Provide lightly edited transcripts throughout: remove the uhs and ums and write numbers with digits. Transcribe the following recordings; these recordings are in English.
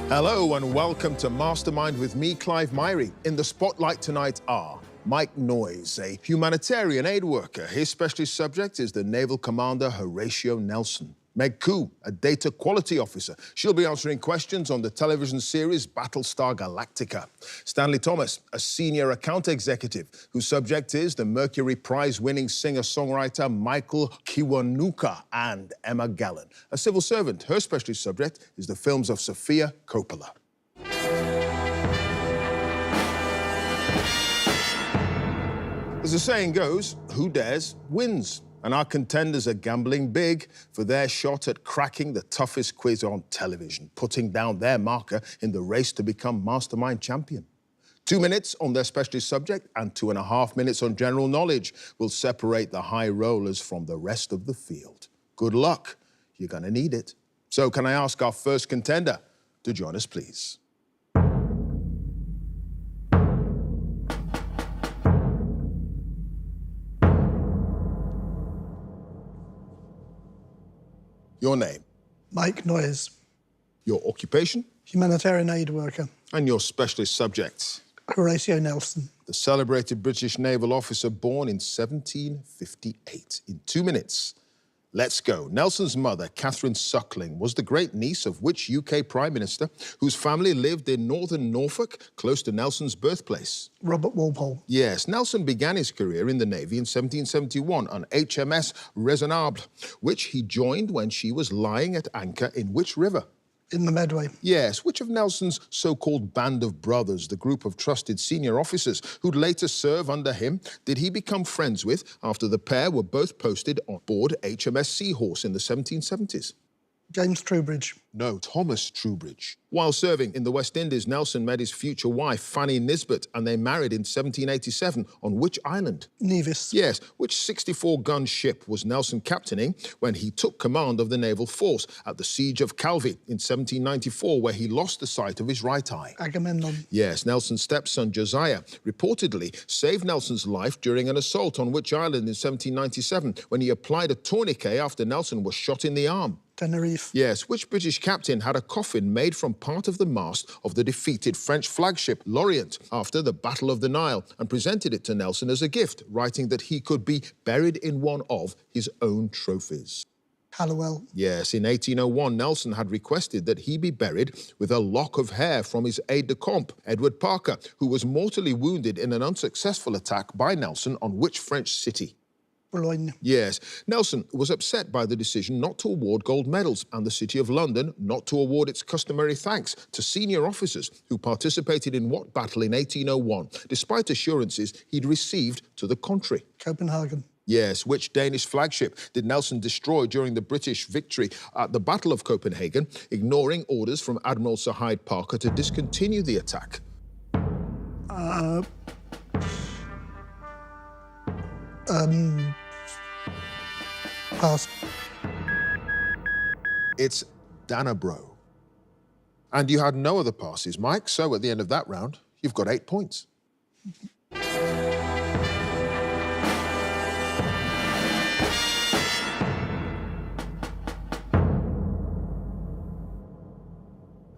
Hello and welcome to Mastermind with me, Clive Myrie. In the spotlight tonight are Mike Noyes, a humanitarian aid worker. His specialist subject is the Naval Commander Horatio Nelson. Meg Koo, a data quality officer. She'll be answering questions on the television series Battlestar Galactica. Stanley Thomas, a senior account executive, whose subject is the Mercury Prize-winning singer-songwriter Michael Kiwanuka, and Emma Gallen, a civil servant. Her specialist subject is the films of Sofia, Coppola. As the saying goes, who dares wins. And our contenders are gambling big for their shot at cracking the toughest quiz on television, putting down their marker in the race to become Mastermind champion. 2 minutes on their specialist subject and 2.5 minutes on general knowledge will separate the high rollers from the rest of the field. Good luck. You're going to need it. So can I ask our first contender to join us, please? Your name? Mike Noyes. Your occupation? Humanitarian aid worker. And your specialist subject? Horatio Nelson. The celebrated British naval officer born in 1758. In 2 minutes, let's go. Nelson's mother, Catherine Suckling, was the great niece of which UK Prime Minister, whose family lived in northern Norfolk, close to Nelson's birthplace? Robert Walpole. Yes, Nelson began his career in the Navy in 1771 on HMS Raisonnable, which he joined when she was lying at anchor in which river? In the Medway. Yes, which of Nelson's so-called band of brothers, the group of trusted senior officers who'd later serve under him, did he become friends with after the pair were both posted on board HMS Seahorse in the 1770s? James Trowbridge. No, Thomas Trowbridge. While serving in the West Indies, Nelson met his future wife, Fanny Nisbet, and they married in 1787 on which island? Nevis. Yes, which 64-gun ship was Nelson captaining when he took command of the naval force at the Siege of Calvi in 1794, where he lost the sight of his right eye? Agamemnon. Yes, Nelson's stepson, Josiah, reportedly saved Nelson's life during an assault on which island in 1797 when he applied a tourniquet after Nelson was shot in the arm? Tenerife. Yes, which British captain had a coffin made from part of the mast of the defeated French flagship L'Orient after the Battle of the Nile and presented it to Nelson as a gift, writing that he could be buried in one of his own trophies? Hallowell. Yes, in 1801, Nelson had requested that he be buried with a lock of hair from his aide-de-camp, Edward Parker, who was mortally wounded in an unsuccessful attack by Nelson on which French city? Boulogne. Yes. Nelson was upset by the decision not to award gold medals and the City of London not to award its customary thanks to senior officers who participated in what battle in 1801, despite assurances he'd received to the contrary? Copenhagen. Yes, which Danish flagship did Nelson destroy during the British victory at the Battle of Copenhagen, ignoring orders from Admiral Sir Hyde Parker to discontinue the attack? Pass. It's Danabro. And you had no other passes, Mike, so at the end of that round, you've got 8 points.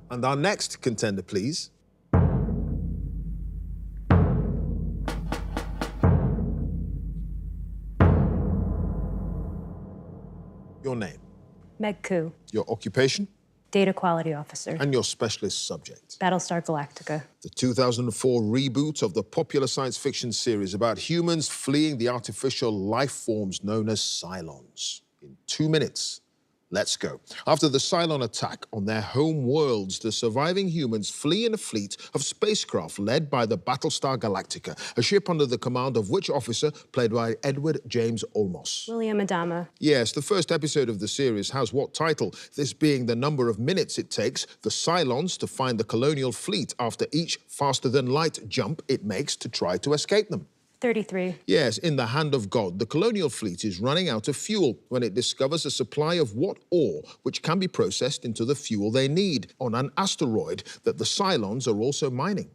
And our next contender, please. Your name? Meg Koo. Your occupation? Data quality officer. And your specialist subject? Battlestar Galactica. The 2004 reboot of the popular science fiction series about humans fleeing the artificial life forms known as Cylons. In 2 minutes, let's go. After the Cylon attack on their home worlds, the surviving humans flee in a fleet of spacecraft led by the Battlestar Galactica, a ship under the command of which officer, played by Edward James Olmos? William Adama. Yes, the first episode of the series has what title? This being the number of minutes it takes the Cylons to find the colonial fleet after each faster-than-light jump it makes to try to escape them. 33. Yes, in the hand of God, the colonial fleet is running out of fuel when it discovers a supply of what ore which can be processed into the fuel they need on an asteroid that the Cylons are also mining.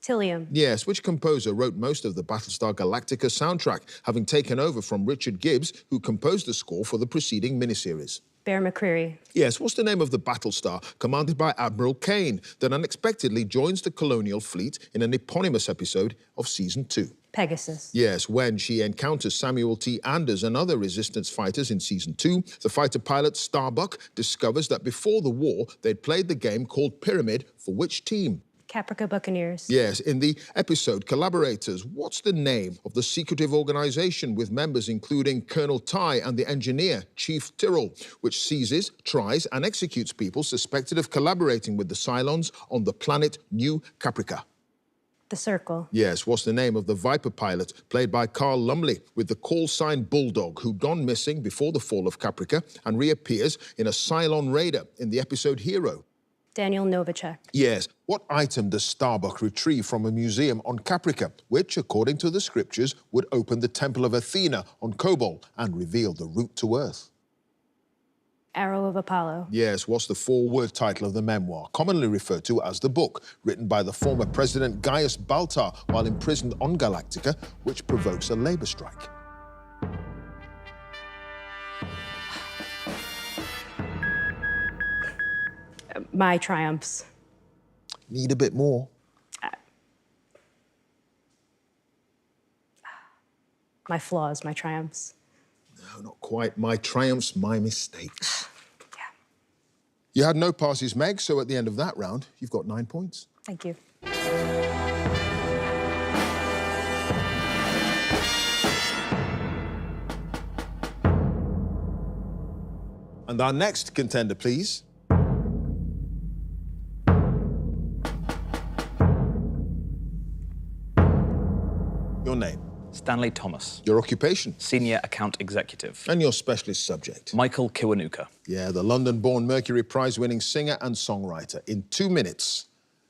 Tillium. Yes, which composer wrote most of the Battlestar Galactica soundtrack, having taken over from Richard Gibbs, who composed the score for the preceding miniseries? Bear McCreary. Yes, what's the name of the Battlestar commanded by Admiral Kane that unexpectedly joins the colonial fleet in an eponymous episode of Season 2? Pegasus. Yes, when she encounters Samuel T. Anders and other resistance fighters in Season 2, the fighter pilot Starbuck discovers that before the war, they'd played the game called Pyramid for which team? Caprica Buccaneers. Yes, in the episode Collaborators, what's the name of the secretive organization with members including Colonel Ty and the engineer, Chief Tyrrell, which seizes, tries and executes people suspected of collaborating with the Cylons on the planet New Caprica? The Circle. Yes, what's the name of the Viper pilot, played by Carl Lumley, with the call sign Bulldog, who'd gone missing before the fall of Caprica and reappears in a Cylon raider in the episode Hero? Daniel Novacek. Yes. What item does Starbuck retrieve from a museum on Caprica, which, according to the scriptures, would open the Temple of Athena on Cobol and reveal the route to Earth? Arrow of Apollo. Yes, what's the four-word title of the memoir, commonly referred to as the book, written by the former President Gaius Baltar while imprisoned on Galactica, which provokes a labor strike? My Triumphs. Need a bit more. My Flaws, My Triumphs. No, not quite. My Triumphs, My Mistakes. Yeah. You had no passes, Meg, so at the end of that round, you've got 9 points. Thank you. And our next contender, please. Your name. Stanley Thomas. Your occupation. Senior Account Executive. And your specialist subject. Michael Kiwanuka. Yeah, the London-born Mercury Prize-winning singer and songwriter. In 2 minutes,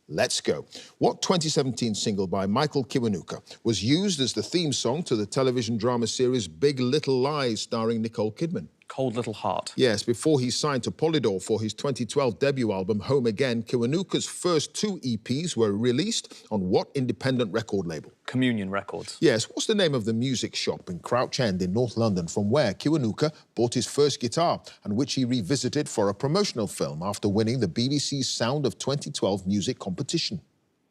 let's go. What 2017 single by Michael Kiwanuka was used as the theme song to the television drama series Big Little Lies starring Nicole Kidman? Cold Little Heart. Yes, before he signed to Polydor for his 2012 debut album, Home Again, Kiwanuka's first 2 EPs were released on what independent record label? Communion Records. Yes, what's the name of the music shop in Crouch End in North London from where Kiwanuka bought his first guitar and which he revisited for a promotional film after winning the BBC's Sound of 2012 music competition?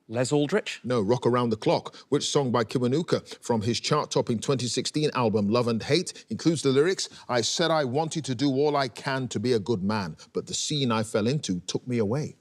Les Aldrich. No, Rock Around the Clock, which song by Kiwanuka from his chart-topping 2016 album Love and Hate includes the lyrics, I said I wanted to do all I can to be a good man, but the scene I fell into took me away.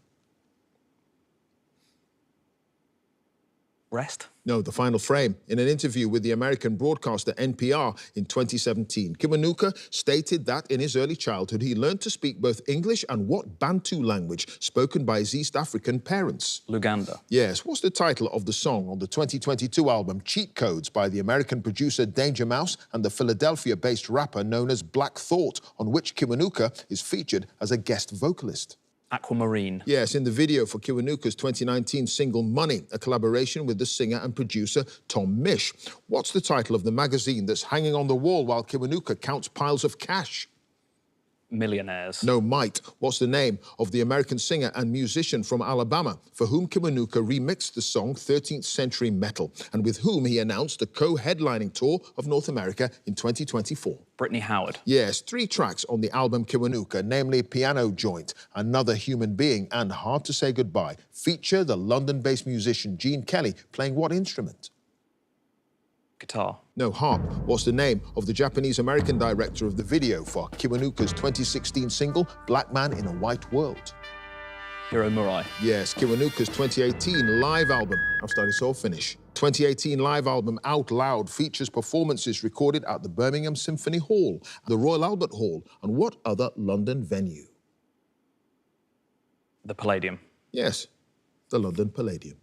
Rest. No, The Final Frame. In an interview with the American broadcaster NPR in 2017, Kiwanuka stated that in his early childhood he learned to speak both English and what Bantu language spoken by his East African parents? Luganda. Yes, what's the title of the song on the 2022 album Cheat Codes by the American producer Danger Mouse and the Philadelphia-based rapper known as Black Thought, on which Kiwanuka is featured as a guest vocalist? Aquamarine. Yes, in the video for Kiwanuka's 2019 single Money, a collaboration with the singer and producer Tom Misch. What's the title of the magazine that's hanging on the wall while Kiwanuka counts piles of cash? Millionaires. No, Might. What's the name of the American singer and musician from Alabama for whom Kiwanuka remixed the song 13th Century Metal and with whom he announced a co-headlining tour of North America in 2024? Brittany Howard. Yes, 3 tracks on the album Kiwanuka, namely Piano Joint, Another Human Being and Hard to Say Goodbye, feature the London-based musician Gene Kelly playing what instrument? Guitar. No, harp. What's the name of the Japanese-American director of the video for Kiwanuka's 2016 single Black Man in a White World? Hiro Murai. Yes, Kiwanuka's 2018 live album, I've started so I'll finish. 2018 live album Out Loud features performances recorded at the Birmingham Symphony Hall, the Royal Albert Hall, and what other London venue? The Palladium. Yes, the London Palladium.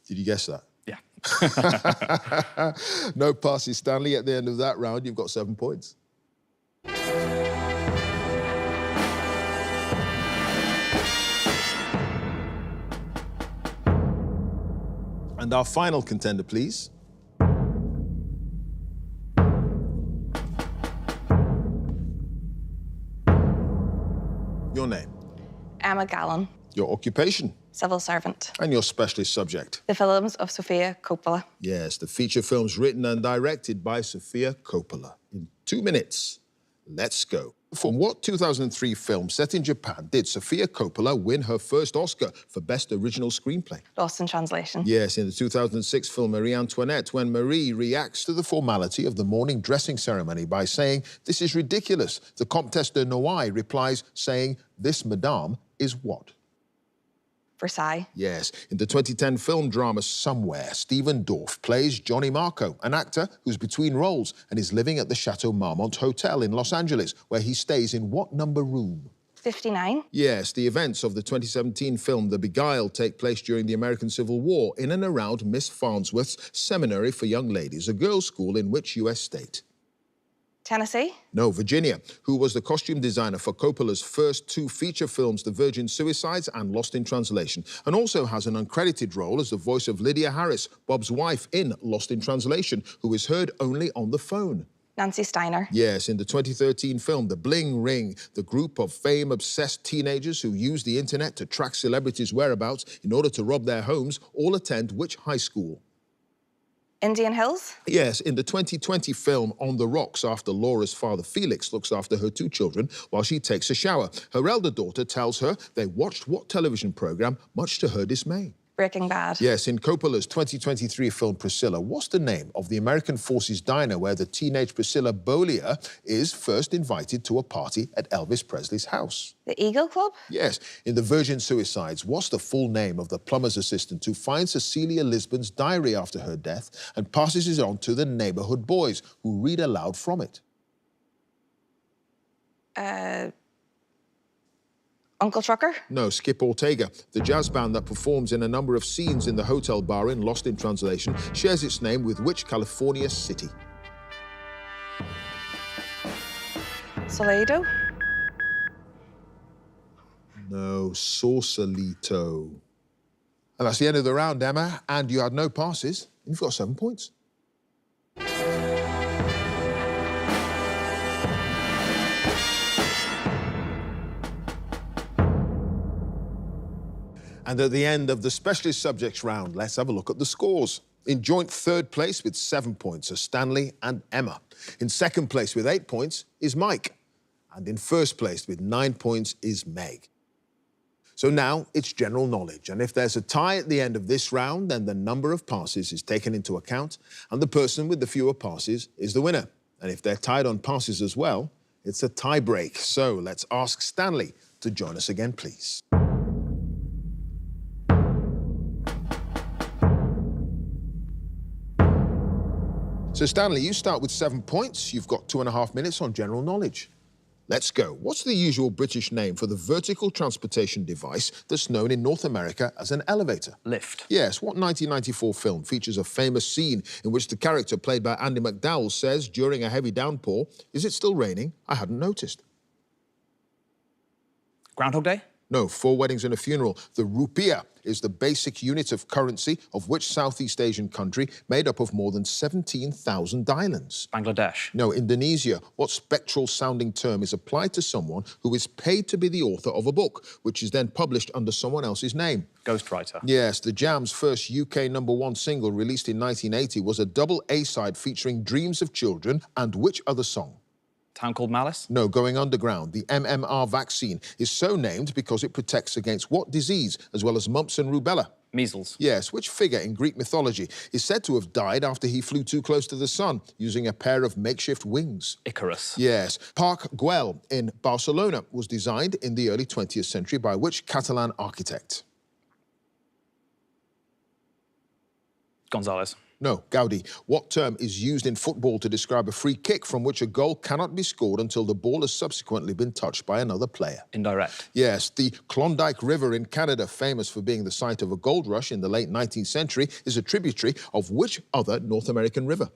Did you guess that? Yeah. No passes, Stanley. At the end of that round, you've got 7 points. And our final contender, please. Your name. Emma Gallen. Your occupation. Civil servant. And your specialist subject. The films of Sofia Coppola. Yes, the feature films written and directed by Sofia Coppola. In 2 minutes, let's go. From what 2003 film set in Japan did Sofia Coppola win her first Oscar for Best Original Screenplay? Lost in Translation. Yes, in the 2006 film Marie Antoinette, when Marie reacts to the formality of the morning dressing ceremony by saying, "This is ridiculous," the Comtesse de Noailles replies saying, "This, madame, is what?" Versailles. Yes, in the 2010 film drama Somewhere, Stephen Dorff plays Johnny Marco, an actor who's between roles and is living at the Chateau Marmont Hotel in Los Angeles, where he stays in what number room? 59. Yes, the events of the 2017 film The Beguiled take place during the American Civil War in and around Miss Farnsworth's Seminary for Young Ladies, a girls' school in which U.S. state? Tennessee. No, Virginia, who was the costume designer for Coppola's first two feature films, The Virgin Suicides and Lost in Translation, and also has an uncredited role as the voice of Lydia Harris, Bob's wife in Lost in Translation, who is heard only on the phone. Nancy Steiner. Yes, in the 2013 film The Bling Ring, the group of fame-obsessed teenagers who use the internet to track celebrities' whereabouts in order to rob their homes all attend which high school? Indian Hills. Yes, in the 2020 film On the Rocks, after Laura's father Felix looks after her two children while she takes a shower, her elder daughter tells her they watched what television program, much to her dismay? Breaking Bad. Yes, in Coppola's 2023 film Priscilla, what's the name of the American Forces diner where the teenage Priscilla Beaulieu is first invited to a party at Elvis Presley's house? The Eagle Club. Yes, in The Virgin Suicides, what's the full name of the plumber's assistant who finds Cecilia Lisbon's diary after her death and passes it on to the neighborhood boys who read aloud from it? Uncle Trucker. No, Skip Ortega. The jazz band that performs in a number of scenes in the hotel bar in Lost in Translation shares its name with which California city? Salado. No, Sausalito. And that's the end of the round, Emma, and you had no passes. You've got 7 points. And at the end of the specialist subjects round, let's have a look at the scores. In joint third place with 7 points are Stanley and Emma. In second place with 8 points is Mike. And in first place with 9 points is Meg. So now it's general knowledge. And if there's a tie at the end of this round, then the number of passes is taken into account, and the person with the fewer passes is the winner. And if they're tied on passes as well, it's a tie break. So let's ask Stanley to join us again, please. So, Stanley, you start with 7 points. You've got 2.5 minutes on general knowledge. Let's go. What's the usual British name for the vertical transportation device that's known in North America as an elevator? Lift. Yes. What 1994 film features a famous scene in which the character played by Andy McDowell says during a heavy downpour, "Is it still raining? I hadn't noticed." Groundhog Day? No, 4 Weddings and a Funeral. The rupiah is the basic unit of currency of which Southeast Asian country made up of more than 17,000 islands? Bangladesh. No, Indonesia. What spectral-sounding term is applied to someone who is paid to be the author of a book, which is then published under someone else's name? Ghostwriter. Yes, the Jam's first UK #1 single, released in 1980, was a double A-side featuring Dreams of Children and which other song? Town Called Malice? No, Going Underground. The MMR vaccine is so named because it protects against what disease, as well as mumps and rubella? Measles. Yes, which figure in Greek mythology is said to have died after he flew too close to the sun using a pair of makeshift wings? Icarus. Yes. Parc Güell in Barcelona was designed in the early 20th century by which Catalan architect? Gonzalez. No, Gaudi. What term is used in football to describe a free kick from which a goal cannot be scored until the ball has subsequently been touched by another player? Indirect. Yes, the Klondike River in Canada, famous for being the site of a gold rush in the late 19th century, is a tributary of which other North American river?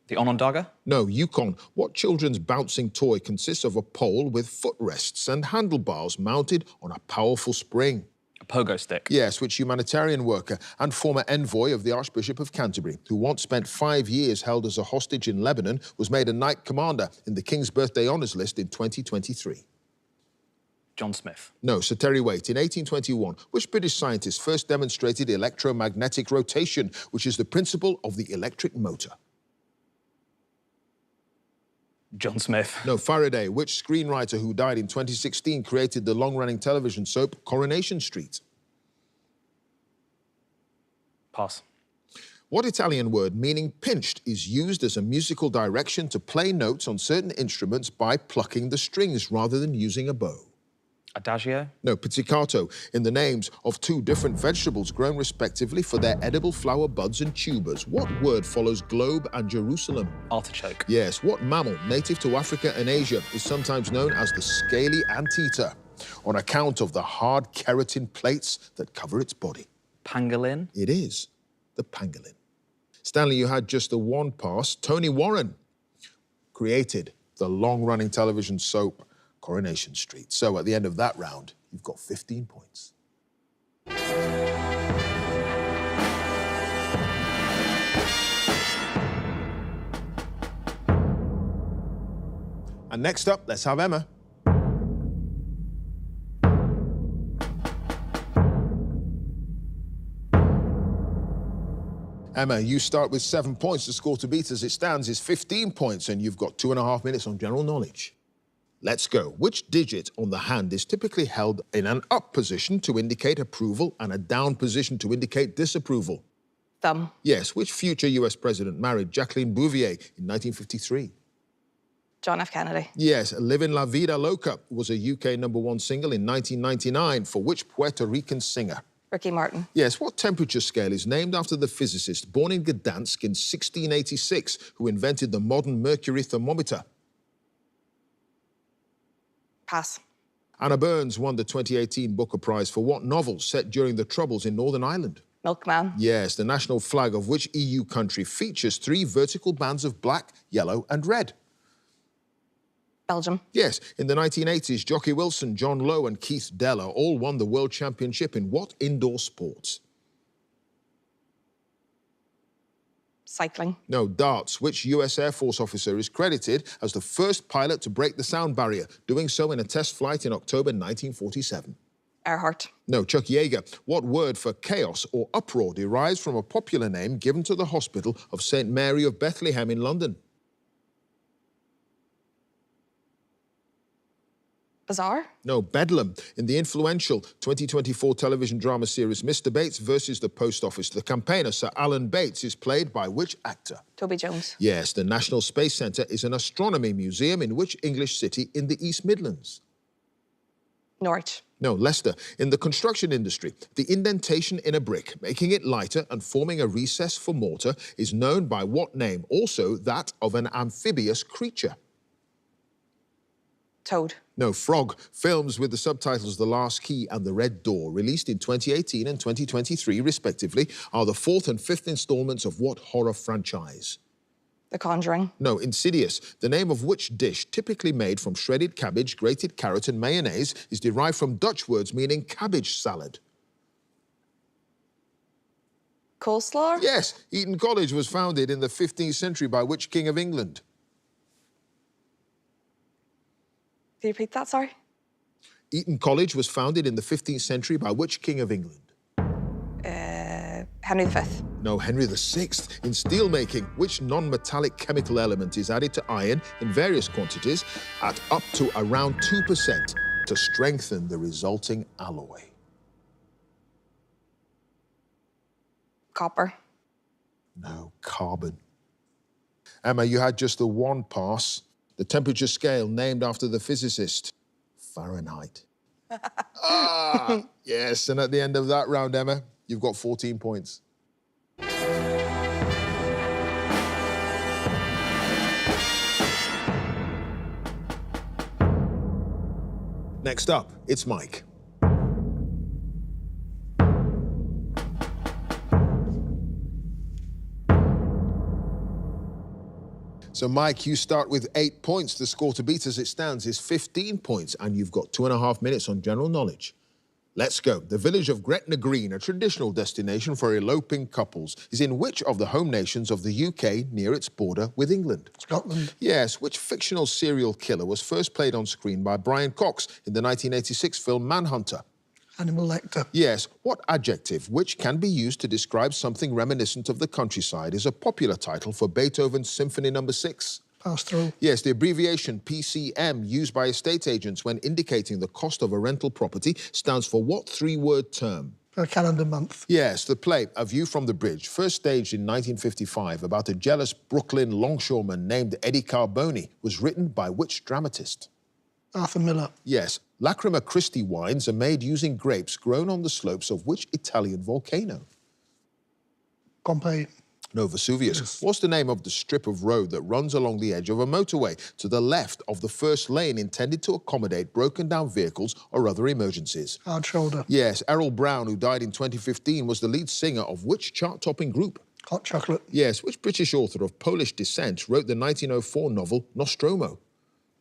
The Onondaga? No, Yukon. What children's bouncing toy consists of a pole with footrests and handlebars mounted on a powerful spring? A pogo stick. Yes, which humanitarian worker and former envoy of the Archbishop of Canterbury, who once spent 5 years held as a hostage in Lebanon, was made a Knight Commander in the King's Birthday Honours List in 2023? John Smith. No, Sir Terry Waite. In 1821, which British scientist first demonstrated electromagnetic rotation, which is the principle of the electric motor? John Smith. No, Faraday. Which screenwriter who died in 2016 created the long-running television soap Coronation Street? Pass. What Italian word meaning pinched is used as a musical direction to play notes on certain instruments by plucking the strings rather than using a bow? Adagio. No, pizzicato, in the names of two different vegetables grown respectively for their edible flower buds and tubers. What word follows globe and Jerusalem? Artichoke. Yes, what mammal native to Africa and Asia is sometimes known as the scaly anteater on account of the hard keratin plates that cover its body? Pangolin. It is the pangolin. Stanley, you had just the one pass. Tony Warren created the long-running television soap Coronation Street. So at the end of that round, you've got 15 points. And next up, let's have Emma. Emma, you start with 7 points. The score to beat as it stands is 15 points, and you've got 2.5 minutes on general knowledge. Let's go. Which digit on the hand is typically held in an up position to indicate approval and a down position to indicate disapproval? Thumb. Yes. Which future US president married Jacqueline Bouvier in 1953? John F. Kennedy. Yes. Livin' La Vida Loca was a UK #1 single in 1999 for which Puerto Rican singer? Ricky Martin. Yes. What temperature scale is named after the physicist born in Gdansk in 1686 who invented the modern mercury thermometer? Pass. Anna Burns won the 2018 Booker Prize for what novel set during the Troubles in Northern Ireland? Milkman. Yes, the national flag of which EU country features 3 vertical bands of black, yellow and red? Belgium. Yes, in the 1980s, Jockey Wilson, John Lowe and Keith Deller all won the World Championship in what indoor sports? Cycling. No, darts. Which US Air Force officer is credited as the first pilot to break the sound barrier, doing so in a test flight in October 1947? Earhart. No, Chuck Yeager. What word for chaos or uproar derives from a popular name given to the hospital of St. Mary of Bethlehem in London? Bizarre. No, Bedlam. In the influential 2024 television drama series Mr. Bates versus the Post Office, the campaigner, Sir Alan Bates, is played by which actor? Toby Jones. Yes, the National Space Centre is an astronomy museum in which English city in the East Midlands? Norwich. No, Leicester. In the construction industry, the indentation in a brick, making it lighter and forming a recess for mortar, is known by what name? Also that of an amphibious creature? Toad. No, Frog. Films with the subtitles The Last Key and The Red Door, released in 2018 and 2023, respectively, are the 4th and 5th installments of what horror franchise? The Conjuring. No, Insidious. The name of which dish, typically made from shredded cabbage, grated carrot and mayonnaise, is derived from Dutch words meaning cabbage salad? Coleslaw. Yes, Eton College was founded in the 15th century by which king of England? Can you repeat that, sorry? Eton College was founded in the 15th century by which king of England? Henry V. No, Henry VI. In steelmaking, which non-metallic chemical element is added to iron in various quantities at up to around 2% to strengthen the resulting alloy? Copper. No, carbon. Emma, you had just the one pass. The temperature scale named after the physicist, Fahrenheit. Yes, and at the end of that round, Emma, you've got 14 points. Next up, it's Mike. So, Mike, you start with 8 points. The score to beat as it stands is 15 points, and you've got 2.5 minutes on general knowledge. Let's go. The village of Gretna Green, a traditional destination for eloping couples, is in which of the home nations of the UK near its border with England? Scotland. Yes. Which fictional serial killer was first played on screen by Brian Cox in the 1986 film Manhunter? Hannibal Lecter. Yes. What adjective, which can be used to describe something reminiscent of the countryside, is a popular title for Beethoven's Symphony No. 6? Pass-through. Yes, the abbreviation PCM used by estate agents when indicating the cost of a rental property stands for what three-word term? Per calendar month. Yes, the play A View from the Bridge, first staged in 1955 about a jealous Brooklyn longshoreman named Eddie Carboni, was written by which dramatist? Arthur Miller. Yes, Lacrima Christi wines are made using grapes grown on the slopes of which Italian volcano? Pompeii. No, Vesuvius. Yes. What's the name of the strip of road that runs along the edge of a motorway to the left of the first lane intended to accommodate broken-down vehicles or other emergencies? Hard shoulder. Yes, Errol Brown, who died in 2015, was the lead singer of which chart-topping group? Hot chocolate. Yes, which British author of Polish descent wrote the 1904 novel Nostromo?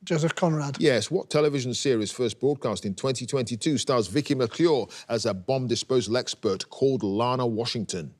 Joseph Conrad. Yes, what television series first broadcast in 2022 stars Vicky McClure as a bomb disposal expert called Lana Washington?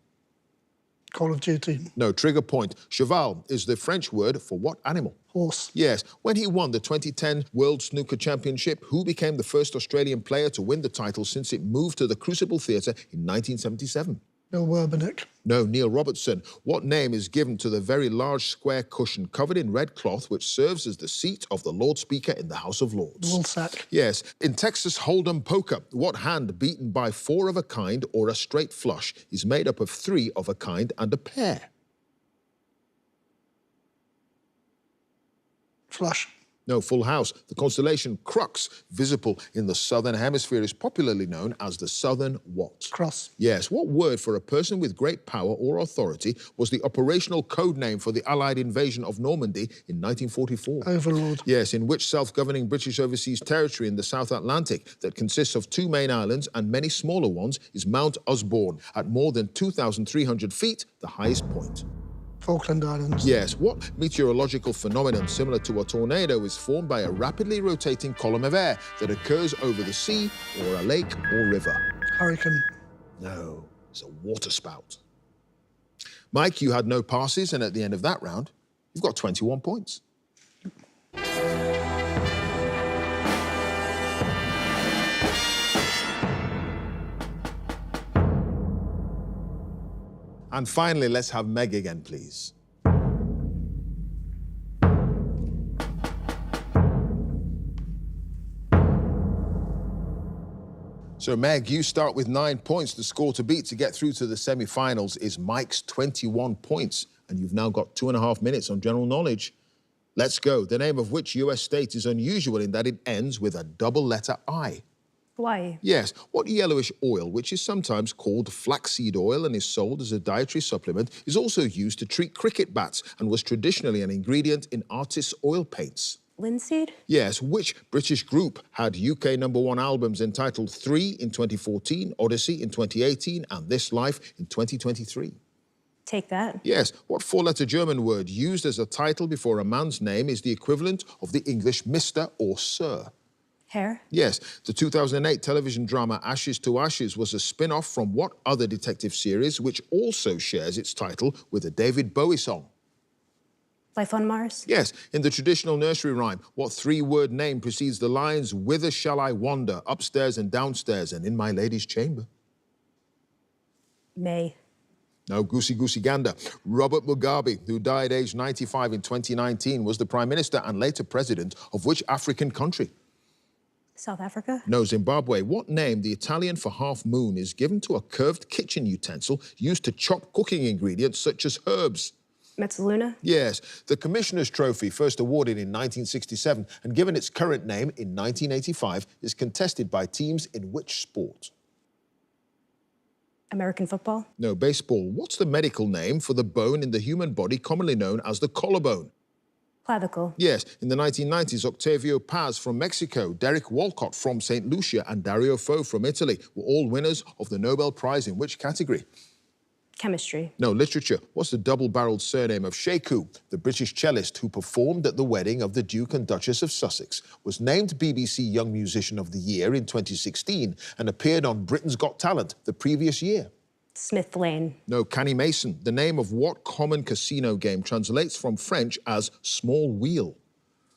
Call of Duty. No, Trigger Point. Cheval is the French word for what animal? Horse. Yes, when he won the 2010 World Snooker Championship, who became the first Australian player to win the title since it moved to the Crucible Theatre in 1977? Bill Werbeniuk. No, Neil Robertson. What name is given to the very large square cushion covered in red cloth which serves as the seat of the Lord Speaker in the House of Lords? Woolsack. Yes. In Texas Hold'em poker, what hand beaten by four of a kind or a straight flush is made up of three of a kind and a pair? Flush. No, full house. The constellation Crux, visible in the southern hemisphere, is popularly known as the Southern what? Cross. Yes, what word for a person with great power or authority was the operational code name for the Allied invasion of Normandy in 1944? Overlord. Yes, in which self-governing British overseas territory in the South Atlantic that consists of two main islands and many smaller ones is Mount Usborne, at more than 2,300 feet, the highest point? Falkland Islands. Yes, what meteorological phenomenon similar to a tornado is formed by a rapidly rotating column of air that occurs over the sea or a lake or river? Hurricane. No, it's a waterspout. Mike, you had no passes, and at the end of that round, you've got 21 points. And finally, let's have Meg again, please. So, Meg, you start with 9 points. The score to beat to get through to the semi-finals is Mike's 21 points. And you've now got 2.5 minutes on general knowledge. Let's go. The name of which US state is unusual in that it ends with a double letter I? Hawaii. Yes. What yellowish oil, which is sometimes called flaxseed oil and is sold as a dietary supplement, is also used to treat cricket bats and was traditionally an ingredient in artists' oil paints? Linseed? Yes. Which British group had UK #1 albums entitled 3 in 2014, Odyssey in 2018, and This Life in 2023? Take that. Yes. What four-letter German word used as a title before a man's name is the equivalent of the English Mr. or Sir? Hair? Yes, the 2008 television drama Ashes to Ashes was a spin-off from what other detective series which also shares its title with a David Bowie song? Life on Mars? Yes, in the traditional nursery rhyme, what three-word name precedes the lines, whither shall I wander, upstairs and downstairs and in my lady's chamber? May. No, goosey gander. Robert Mugabe, who died aged 95 in 2019, was the Prime Minister and later President of which African country? South Africa? No, Zimbabwe. What name, the Italian for half moon, is given to a curved kitchen utensil used to chop cooking ingredients such as herbs? Mezzaluna? Yes. The Commissioner's Trophy, first awarded in 1967 and given its current name in 1985, is contested by teams in which sport? American football? No, baseball. What's the medical name for the bone in the human body commonly known as the collarbone? Clavicle? Yes, in the 1990s, Octavio Paz from Mexico, Derek Walcott from St. Lucia, and Dario Fo from Italy were all winners of the Nobel Prize in which category? Chemistry? No, literature. What's the double-barreled surname of Sheku, the British cellist who performed at the wedding of the Duke and Duchess of Sussex, was named BBC Young Musician of the Year in 2016 and appeared on Britain's Got Talent the previous year? Smith Lane? No, Canny Mason. The name of what common casino game translates from French as small wheel?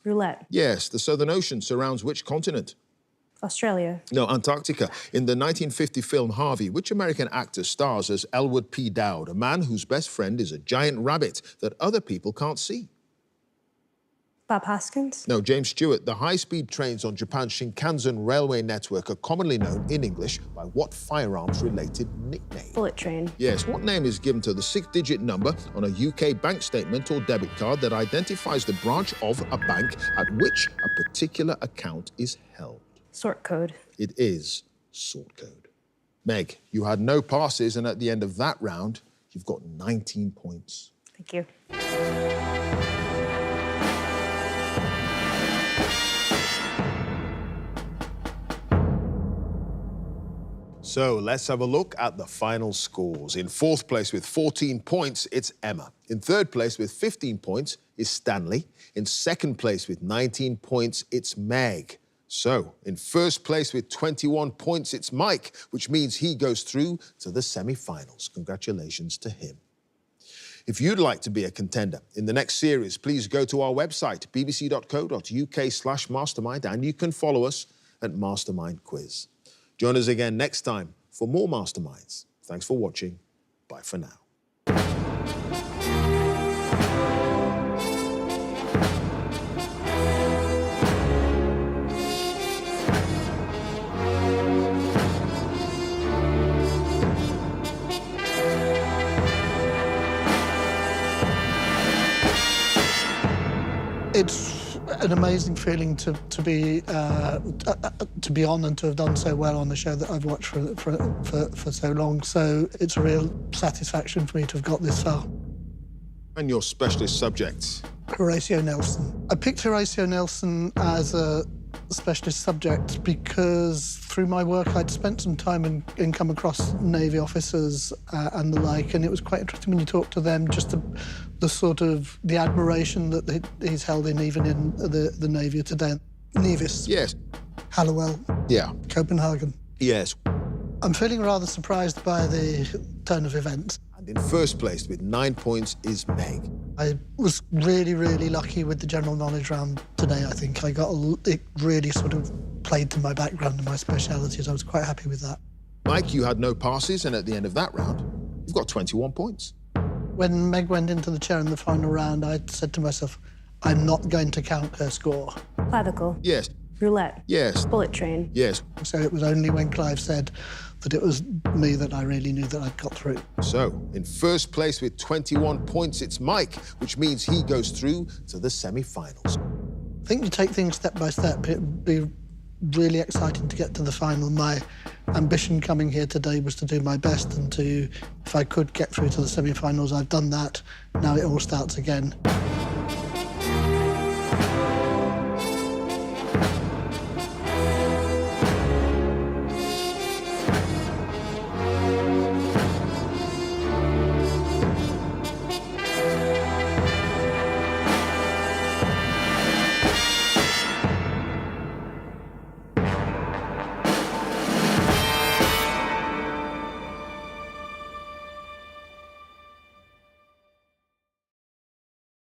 Roulette? Yes, the Southern Ocean surrounds which continent? Australia? No, Antarctica. In the 1950 film Harvey, which American actor stars as Elwood P. Dowd, a man whose best friend is a giant rabbit that other people can't see? Bob Hoskins. No, James Stewart. The high-speed trains on Japan's Shinkansen railway network are commonly known in English by what firearms-related nickname? Bullet train. Yes, what name is given to the 6-digit number on a UK bank statement or debit card that identifies the branch of a bank at which a particular account is held? Sort code. It is sort code. Meg, you had no passes, and at the end of that round, you've got 19 points. Thank you. So let's have a look at the final scores. In fourth place with 14 points, it's Emma. In third place with 15 points is Stanley. In second place with 19 points, it's Meg. So in first place with 21 points, it's Mike, which means he goes through to the semi-finals. Congratulations to him. If you'd like to be a contender in the next series, please go to our website, bbc.co.uk/mastermind, and you can follow us at Mastermind Quiz. Join us again next time for more Masterminds. Thanks for watching. Bye for now. It's an amazing feeling to be on and to have done so well on the show that I've watched for so long. So it's a real satisfaction for me to have got this far. And your specialist subjects? Horatio Nelson. I picked Horatio Nelson as a specialist subject because through my work I'd spent some time and come across Navy officers and the like, and it was quite interesting when you talk to them, just the sort of the admiration that he's held in even in the Navy today. Nevis. Yes. Hallowell. Yeah. Copenhagen. Yes. I'm feeling rather surprised by the turn of events. And in first place with 9 points is Meg. I was really, really lucky with the general knowledge round today, I think. It really sort of played to my background and my specialities. I was quite happy with that. Mike, you had no passes, and at the end of that round, you've got 21 points. When Meg went into the chair in the final round, I said to myself, I'm not going to count her score. Clavicle. Yes. Roulette. Yes. Bullet train. Yes. So it was only when Clive said that it was me that I really knew that I'd got through. So, in first place with 21 points, it's Mike, which means he goes through to the semi-finals. I think you take things step by step. It'd be really exciting to get to the final. My ambition coming here today was to do my best and to, if I could get through to the semi-finals, I've done that. Now it all starts again.